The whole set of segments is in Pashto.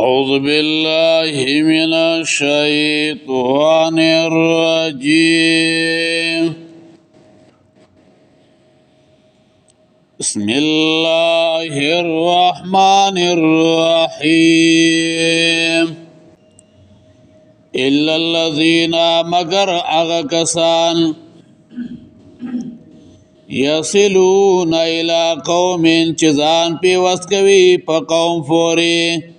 أعوذ بالله من الشيطان الرجيم بسم الله الرحمن الرحيم إلا الذين مگر أغكسان يصلون إلى قوم چزان پی وسکوی پا قوم فوری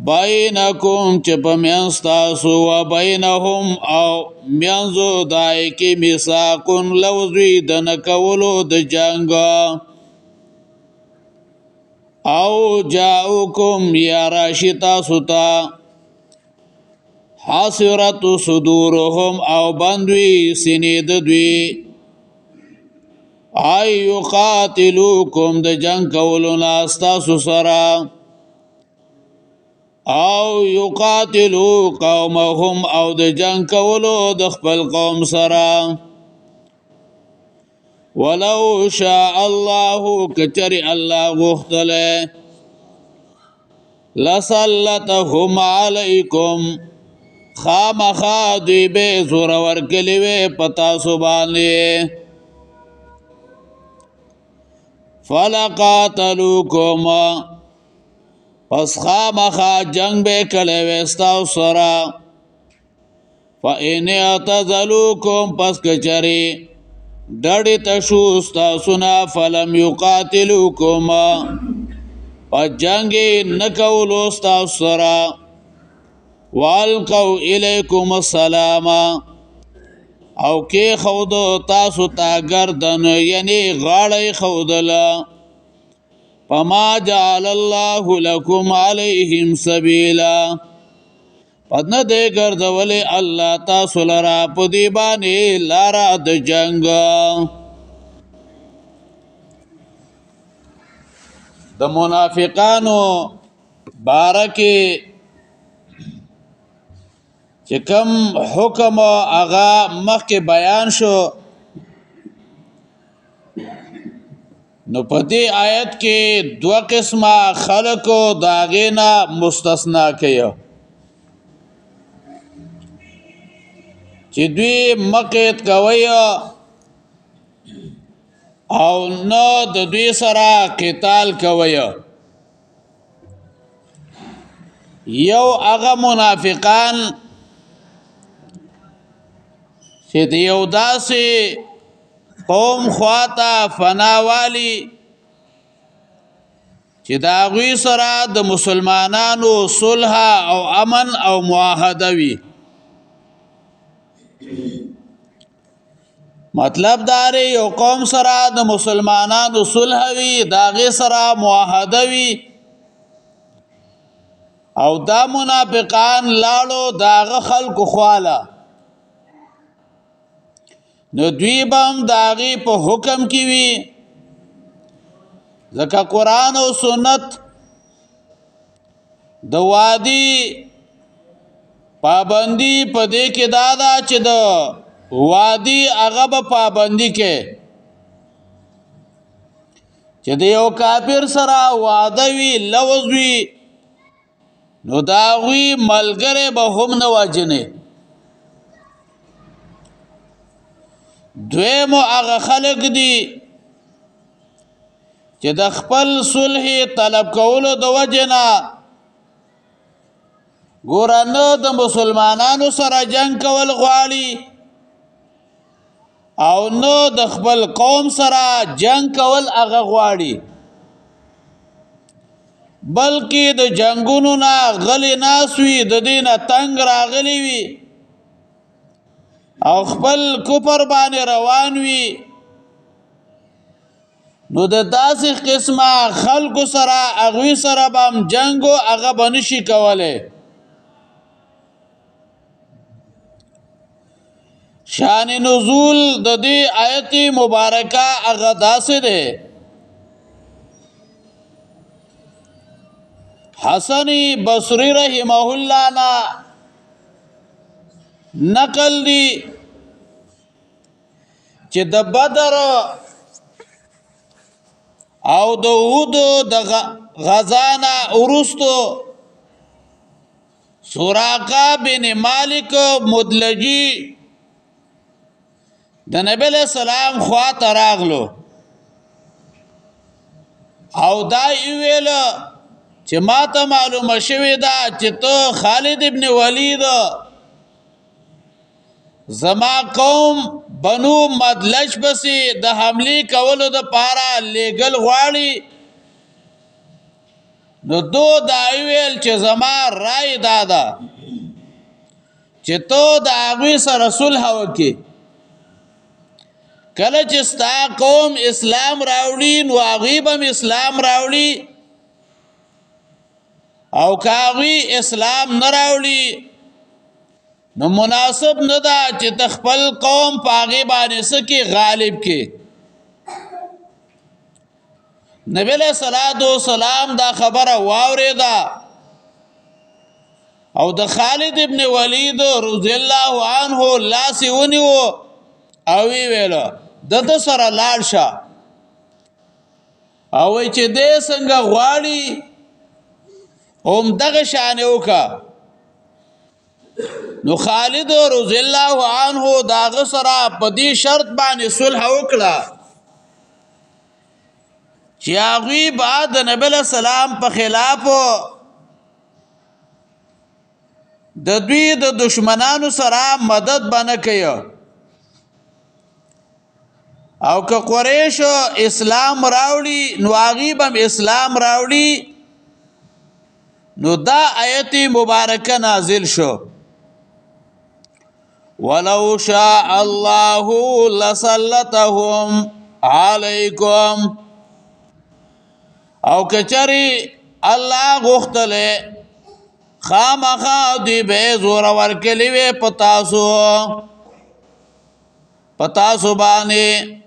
بینکم چپ منستاسو و بینهم او منزو دائی کی میساکن لوزوی دنکولو د جنگ او جاؤکم یا راشتا ستا حاصرت صدورهم او بندوی سنید دوی ای یقاتلوکم د جنگ کولو ناستاسو سرا او یقاتلو قومهم او د جنگ کولو د خپل قوم سره ولو شاء الله کچری الله غختله لسلطهم علیکم خامخا دوی به زور ورکلی وی پتا سبانی فلقاتلوکم پس خامخا جنگ بے کلے ویستاو سرا فَإِنِ اعْتَزَلُوكُمْ پس کچری ڈڑی تشوستا سنا فَلَمْ يُقَاتِلُوكُمْ پس جنگی نکولوستا سرا وَالْقَوْ إِلَيْكُمُ السَّلَامَ او کی خودو تاسو تا گردن یعنی غاڑی خودلا فما جعل الله لكم عليهم سبيلا پس نه دے گردولی اللہ تاسو لرا پدی بانی لارا د جنگ د منافقانو بارکی چکم حکم اغا مخ کے بیان شو نو پدی آیت کې دو قسمه خلقو داغینا مستثنا کیا چې دوی مقید کوي او نو د دوی سره قتال کوي یو هغه منافقان چې دیو داسې قوم خواتا فناوالی چې دا غوی سره د مسلمانانو صلح او امن او معاهده وي مطلب داره یو قوم سره د مسلمانانو صلح وي دا غي سره معاهده وي او دا منافقان لاړو داغه خلق خواله نو دوی بم داغی په حکم کی وی ځکه قرآن او سنت د وادي پابندی په دې کې دادا چې د وادي هغه په پابندی کې چې د یو کافر سره وعده وی لوز وی نو داغوی ملګری به هم نه وجنه دویمو اغا خلق دی چې د خپل صلح طلب کولو د وجنا ګورانه د مسلمانانو سره جنگ کول غواړي او نو د خپل قوم سره جنگ کول اغا غواړي بلکې د جنگونو نه غلی ناسوي د دینه تنگ راغلی وي او خپل کفر باندې روان وي نو د داسې قسمه خلق سره اغوی سره بام جنگو اغه بنشي کوله شان نزول د دې آیت مبارکه اغه داسې ده حسن بصری رحمه الله نا نقل دی چې د بدر او د احد د غزانا ورستو سراقه بن مالک مدلجی د نبی علیہ السلام خوا ته راغلو او دا ویل چې ما ته معلومه شوې ده چې ته خالد ابن ولید زما قوم بنو مدلج بسی د حمله کولو د پاره لېګل غواړي نو دو دا ویل چې زما رائے دادا چې ته د هغوی سره صلح وکړې کله چې ستا قوم اسلام راوړي نو هغوی به هم اسلام راوړي او که هغوی اسلام نه راوړي نو مناسب نه ده چې ته خپل قوم په هغې باندې څه کې غالب کې نبی علیہ السلام دا خبره واورېده او د خالد ابن ولید رضی الله عنه لاس یې ونیو او وی ویله دته سره لاړ شه او وی چې دې څنګه غواړي همدغه شانې وکړه نو خالد رضی الله عنه د هغه سره په دې شرط باندې صلح وکړه چې هغوی به د نبی علیہ السلام په خلاف د دوی د دشمنانو سره مدد به نه کوي او که قریش اسلام راوړي نو هغوی به هم اسلام راوړي نو دا آیت مبارکه نازل شو ولو شاء الله لسلطهم علیکم او کچری الله غختله خامخا دی به زور ورکلی وی پتاسو باندې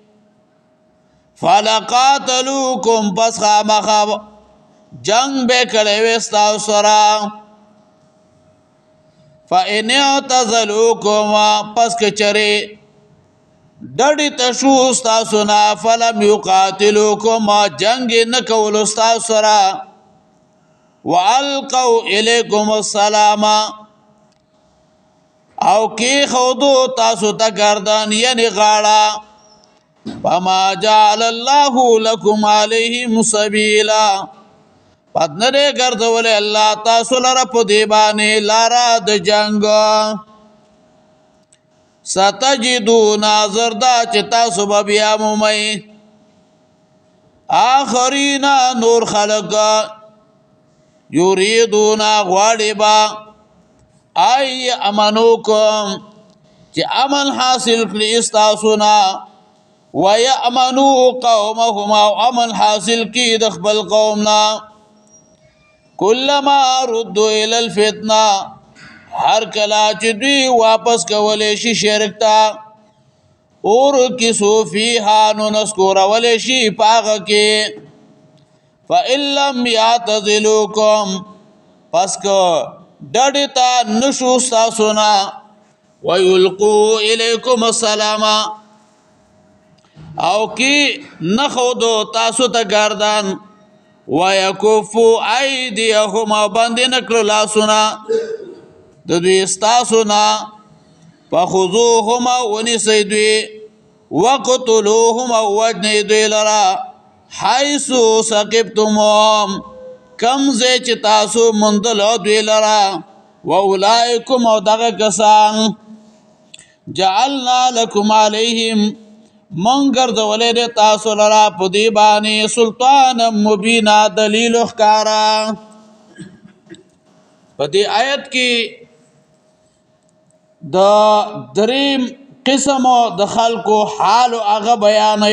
فلقاتلوکم پس خامخا جنگ به کړي وی تاسو سره فإن اعتزلوکم پس کچری ډډی تشو تاسو نه فلم یقاتلوکم جنگ نه کول تاسو سره والقوا الیکم السلام او کی خودو تاسو ته گردن یعنی غاړه فما جعل الله لكم عليهم سبيلا پدنه ګرځول الله تاسو لره په دی باندې لارا د جنگ ستجدون زردا چې تاسو به بیا مومئ آخرین نور خلق یریدون غواړي با ای امنوکم چې امن حاصل کړي تاسو نه ويأمنوا قومهم او امن حاصل کړي د خپل قوم نه کلما ردوا الى الفتنه هر کلا چې دوی واپس کولې شي شرک ته اور کسو فیها نو نسکور ولې شي پاغه کې فإن لم يعتزلوکم پس کو ډډې ته نشو تاسو نه ويلقوا الیکم السلام او کی نخودو تاسو ته گردان ويكفوا ايديهم باندې نکړو لاسونه د دوی ستاسو نه فخذوهم ونیسئ دوی وقتلوهم وجنئ دوی لرا حیث ثقفتموهم کم ځای چې تاسو موندلو دوی لرا واولئکم او دغه کسان جعلنا لكم عليهم من ګرځولې د تاسو لرا په دې باندې سلطان مبینا دلیل ښکارا په دې آیت کې د دریم قسم د خلکو حال او هغه بیان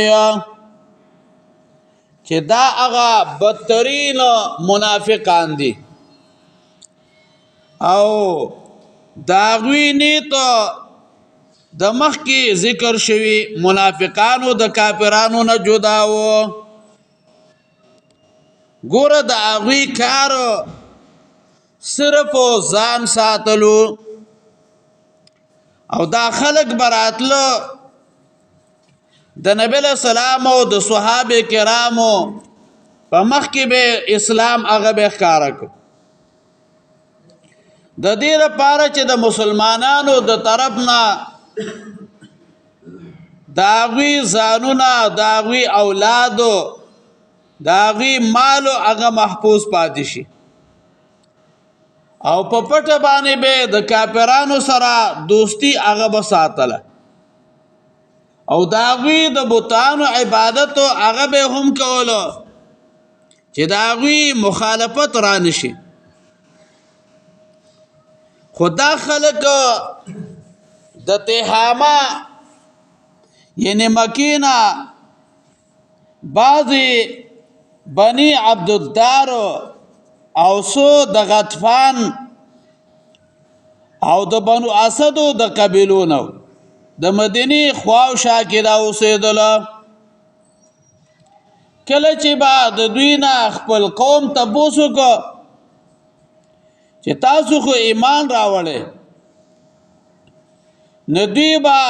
چې دا هغه بدترین منافقان دي او داغوی نیت د مخ کې ذکر شوی منافقانو د کافرانو نه جدا وو ګوره د هغوی کار صرف ځان ساتلو او دا خلق براتلو د نبی علیہ السلام او د صحابه کرامو په مخ کې به اسلام هغه به ښکارا کو د دې لپاره چې د مسلمانانو د طرف نه داغوی زانونه داغوی اولادو داغوی مالو هغه محفوظ پاتې شي او په پټه باندې به د کافرانو سره دوستی هغه به ساتله او داغوی د بوتانو عبادتو هغه به هم کولو چې داغوی مخالفت را نشي خدا خلق د تهامه یعنی مکینا بعضی بنی عبدالدار او سو د غطفان او د بنو اسدو د قبیلونو د مدینی خواو شاکر اوسېدل کله چې بعد دوی نه خپل قوم تبوسو کو چې تاسو خو ایمان راوړې ندی با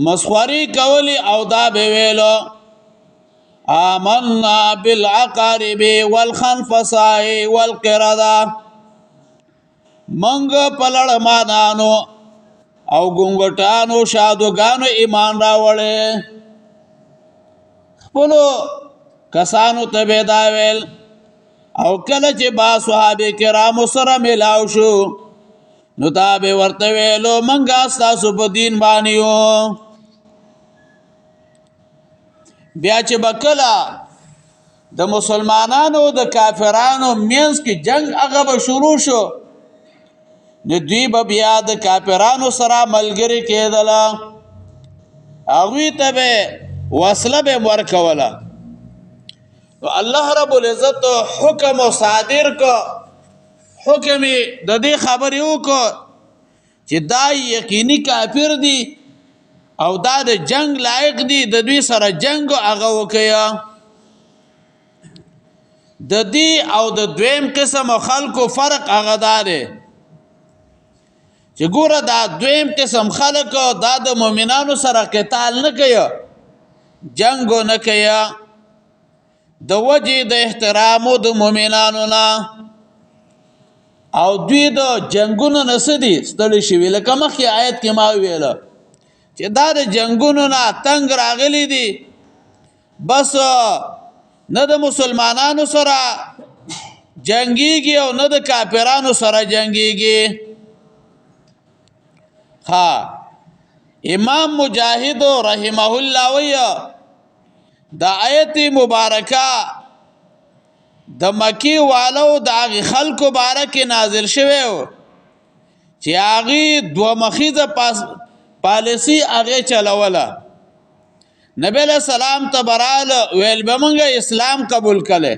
مسخوري کولی او دا به ویلو آمنا بالعقارب والخنفساء والقردة منګ پلړ مانانو او ګونګټانو شادوګانو ایمان راوړې خپلو کسانو ته به دا ویل او کله چې با صحابه کرام سره ملاو شو نو دا به ورته ویلو منګه تاسو په دین باندې یو بیا چې بکلا د مسلمانانو د کافرانو مینس کې جنگ هغه به شروع شو نو دوی به بیا د کافرانو سره ملګری کېدل هغوی ته به وسله به ورکوله الله رب العزت حکم صادر کو حکم د دې خبرې وکړو چې دا یقیني کافر دي او دا د جنگ لایق دي د دوی سره جنگ هغه وکیا د دې او د دویم قسم خلکو فرق هغه دی چې ګوره دا دویم قسم خلک دا د مؤمنانو سره قتال نه کوي جنگ نه کوي د وجه د احترام د مؤمنانو نه او دوی د جنگونو نسدي ستړي شوی لکه مخکې آیت کې ما ویل چې دا د جنگونو نه تنگ راغلي دي بس نه د مسلمانانو سره جنگيږي او نه د کافرانو سره جنگيږي ها امام مجاهد رحمه الله ویه دا آیت مبارکه د مکی والو د هغه خلکو بارکه نازل شوه چې هغه دوه مخیزه پالیسی هغه چلوله نبی له سلام تبرال ویل بمنګ اسلام قبول کړي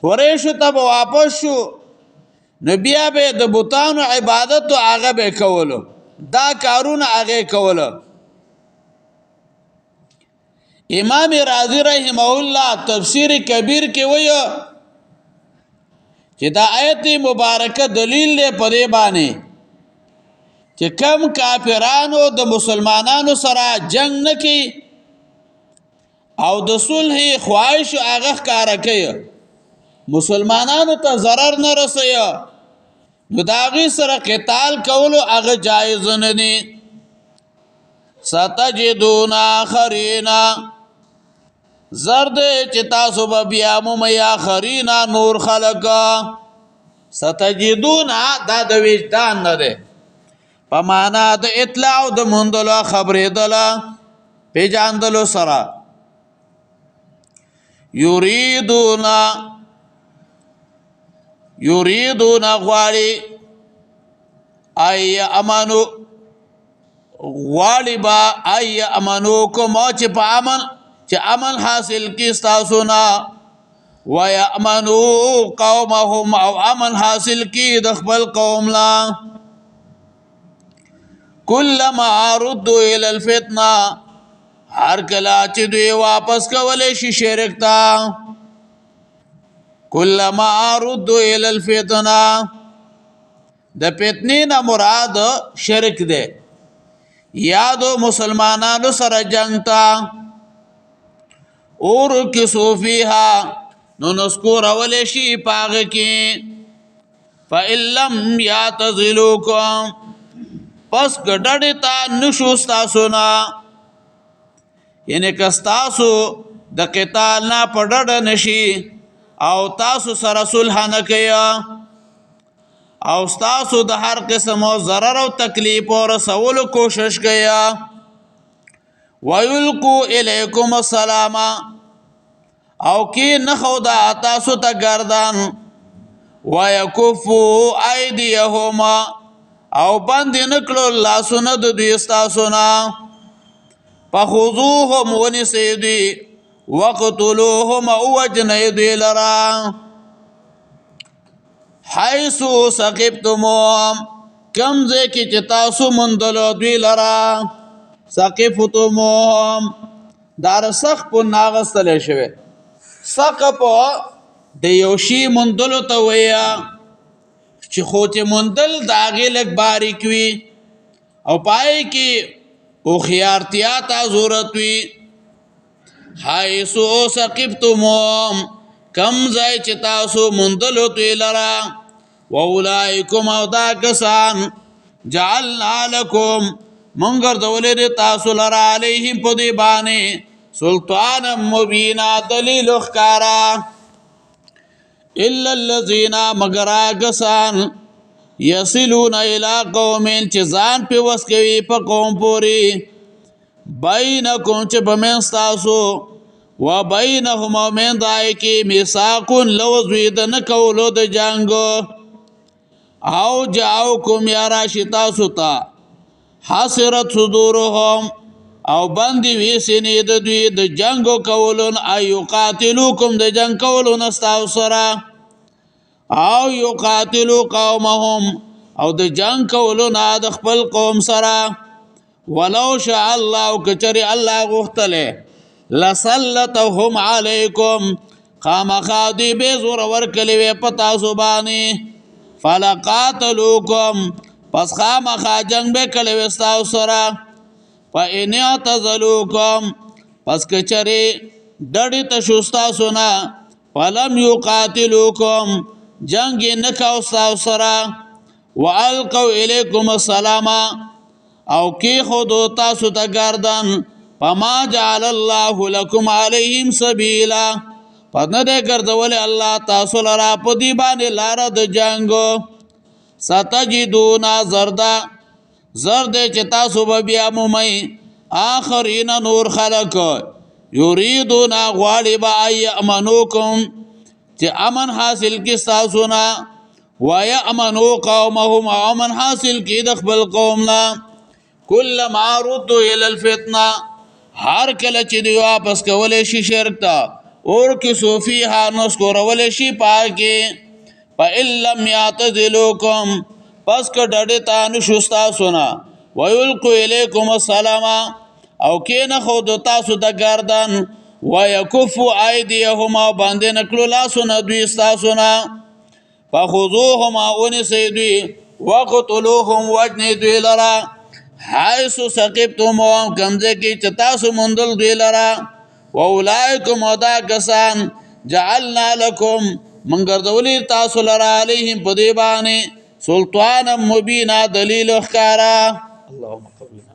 قریش ته واپس شو نبی به د بوتانو عبادت هغه به کولو دا کارونه هغه کولو امام رازی رحمه الله تفسیر کبیر کې وایي چې دا آیت مبارکه دلیل دی په دې باندې چې کم کافرانو د مسلمانانو سره جنگ نه کوي او د صلح خواهش هغه ښکارا کوي مسلمانانو ته ضرر نه رسوي نو د هغې سره قتال کولو هغه جایز نه دي ستجدون آخرین زرد چې تاسو به بیا مومئ آخرین نور خلق ستجدون دا د وجدان نه دی په معنا د اطلاع او د موندلو خبرېدله پیژاندلو سره یریدون غواړي ای امنو غواړي با ای امنو کوم چې په امن حاصل کی تاسو نه ويأمنو قومهم او امن حاصل کی د خپل قوم لا کلما ردوا الى الفتنه هر کله چې دوی واپس کولې شي شرک تا کلما ردوا الى الفتنه د فتنې نه مراد شرک دی یادو مسلمانانو سره جنگ تا اور کسو فیها نو نسکور اولی شي پاغ کی فَإِن لَمْ يَعْتَزِلُوكُمْ پس گډړې ته نشو ستاسونا یعنی که ستاسو د قتال نه په ډډه نشي او تاسو سره صلح نه کوي او ستاسو د هر قسم ضرر او تکلیف او رسولو کوشش کوي وَيُلْقُوا إِلَيْكُمُ السَّلَامَ او کی نخو دا تاسو ته گردان وَيَكُفُّوا أَيْدِيَهُمَا او باندې نکړو لاسونه د دوی ستاسونا فخذوهم ونسیدی وقتلوهم اوجنی دوی لرا حیثو سقبتموهم کمزه کی چتاسو مندلو دوی لرا سقفتموهم دار سقف ناغستل شوه سقف د یوشی مندلو ته ویا چې خو چې مندل داغه لګ باریک وي او پای کې او خيارتیا ته ضرورت وي حيثو سقفتموهم کم ځای چې تاسو مندل تو لرا واولائکم او دا کسان جعلنا لكم منګر دولې تاسو لرا علیهم په دی باندې سلطان مبینا دلیل اخکارا الا الذين مگر کسان یصلون الى قوم چې ځان په وس کوي په قوم پوری بینکم چې بمستاسو و بینهم من دای کی میثاق لوزوی د نکولو د جنگ او جاءکم یا راشتا ستا حسرت صدورهم او باندې وی سینې د دوی د جنگ کولون ایو قاتلوکم د جنگ کولون استاو سره او یو قاتلو قومهم او د جنگ کولون د خپل قوم سره ولو شاء الله کچری الله غختله لسلطهم علیکم خامخادی به زور ورکلی وی پتا سبانی فلقاتلوکم پس خامخا جنگ به کلی وستاو سره فإن اعتزلوکم پس کچری ډډی تشوستا سنا فلم یقاتلوکم جنگ نکاو استاو سره والقوا الیکم السلام او کی خود تاسو ته گردن فما جعل الله لكم عليهم سبيلا پدنه دې ګرځول الله تاسو لرا په دی باندې لار د جنگو ستجدون زرد چې تاسو به بیا مومئ آخرین نور خلق یریدون غواړي به یامنوکم چې امن حاصل کی تاسو نه ويامنوا قومهم امن حاصل کی د خپل قوم نه کله ما ردوا الى الفتنه هر کله چې دی واپس کولې شي شرک ته اور کې صوفیها نس کولې شي پاکي فإن لم يعتزلوكم پس که ډډه تانو شستا سنا ويلقوا اليكم السلام او کې نه خود تاسو د گردن ويكفوا ايديهم باندې نکلو لاسونه دوی تاسو نه فخذوهم ونسيدي وقتلوهم وجني دوی لرا حيث سقبتموهم کمزه کی چتاسو مندل دوی لرا واولائکم ادا کسان جعلنا لكم منگر دولی تاسو لرا علیهم پدیبانی سلطان مبینا دلیل اخکارا اللهم قبل